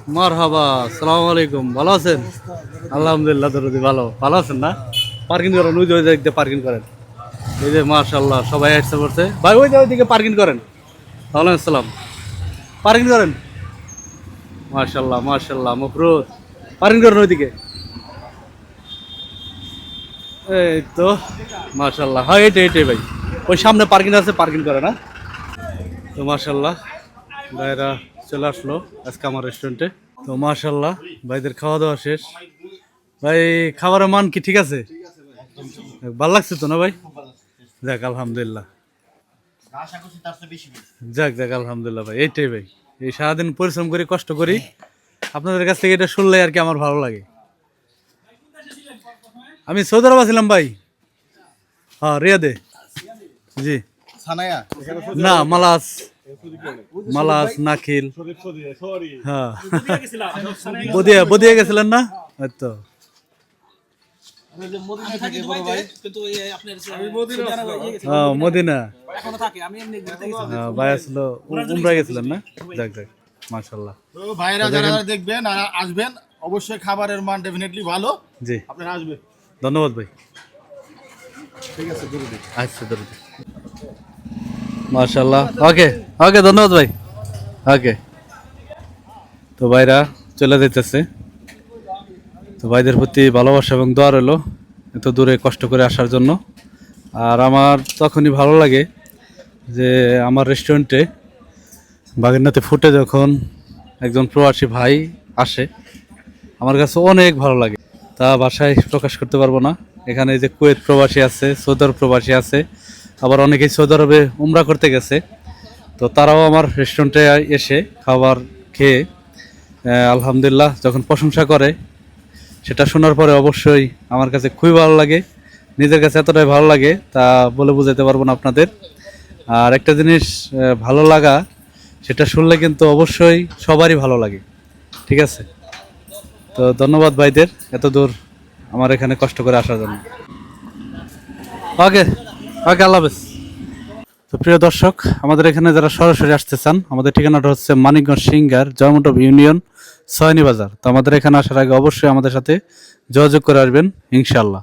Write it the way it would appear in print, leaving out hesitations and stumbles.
মারহাবা, আসসালামু আলাইকুম। ভালো আছেন? আলহামদুলিল্লাহ দরদি ভালো। ভালো আছেন না? পার্কিং করেন, ওই যে ওই দিকে পার্কিং করেন। এই যে মাশাআল্লাহ সবাই আসছে পড়ছে। ভাই ওই যে ওইদিকে পার্কিং করেন। ওয়ালাইকুম আসসালাম। পার্কিং করেন। মাশাআল্লাহ মাশাআল্লাহ মফরুত। পার্কিং করেন ওইদিকে। এই তো মাশাআল্লাহ। হ্যাঁ এইটাই ভাই। ওই সামনে পার্কিং আছে, পার্কিং করে না? তো মাশাআল্লাহ ভাইরা চলে আসলো আজকে আমার রেস্টুরেন্টে। তো মাশাআল্লাহ ভাইদের খাওয়া দাওয়া শেষ। ভাই খাবারের মান কি ঠিক আছে? ভালো লাগছে তো না ভাই? যাক আলহামদুলিল্লাহ। যাক যাক আলহামদুলিল্লাহ ভাই, এইটাই ভাই। এই সারাদিন পরিশ্রম করি, কষ্ট করি, আপনাদের কাছ থেকে এটা শুনলে আর কি আমার ভালো লাগে। আমি সৌদি আরব ছিলাম ভাই। হ্যাঁ রিয়াদে। জি না, মালাস মালাস নাখিল। হ্যাঁ বদিয়া গেছিলেন না? হয়তো মদিনা ভাই আসলো, উমরা গেছিলেন না? যাক যাক মাশাআল্লাহ। ভাইরা যারা দেখবেন আর আসবেন অবশ্যই খাবারের মান ডেফিনেটলি ভালো। জি আপনারা আসবেন। ধন্যবাদ ভাই। ঠিক আছে দরুদ। আচ্ছা দরুদ। মাশাআল্লাহ। ওকে ওকে ধন্যবাদ ভাই। ওকে। তো ভাইরা চলে যাইতেছে। তো ভাইদের প্রতি ভালোবাসা এবং দোয়া রইলো এত দূরে কষ্ট করে আসার জন্য। আর আমার তখনই ভালো লাগে যে আমার রেস্টুরেন্টে বাগেরনাতে ফুটে যখন একজন প্রবাসী ভাই আসে, আমার কাছে অনেক ভালো লাগে। তা ভাষায় প্রকাশ করতে পারবো না। এখানে যে কুয়েত প্রবাসী আছে, সৌদি আরব প্রবাসী আছে, আবার অনেকেই সৌদি আরবে উমরা করতে গেছে। তো তারাও আমার রেস্টুরেন্টে এসে খাবার খেয়ে আলহামদুলিল্লাহ যখন প্রশংসা করে, সেটা শোনার পরে অবশ্যই আমার কাছে খুবই ভালো লাগে। নিজের কাছে এতটাই ভালো লাগে তা বলে বোঝাতে পারবো না আপনাদের। আর একটা জিনিস ভালো লাগা, সেটা শুনলে কিন্তু অবশ্যই সবারই ভালো লাগে। ঠিক আছে? তো ধন্যবাদ ভাইদের এত দূর আমার এখানে কষ্ট করে আসার জন্য। ওকে ওকে, আল্লাহ হাফেজ। তো প্রিয় দর্শক, আমাদের এখানে যারা সরাসরি আসতে চান, আমাদের ঠিকানাটা হচ্ছে মানিকগঞ্জ সিঙ্গার জয়মন্টপ ইউনিয়ন সয়নি বাজার। তো আমাদের এখানে আসার আগে অবশ্যই আমাদের সাথে যোগাযোগ করে আসবেন ইনশাআল্লাহ।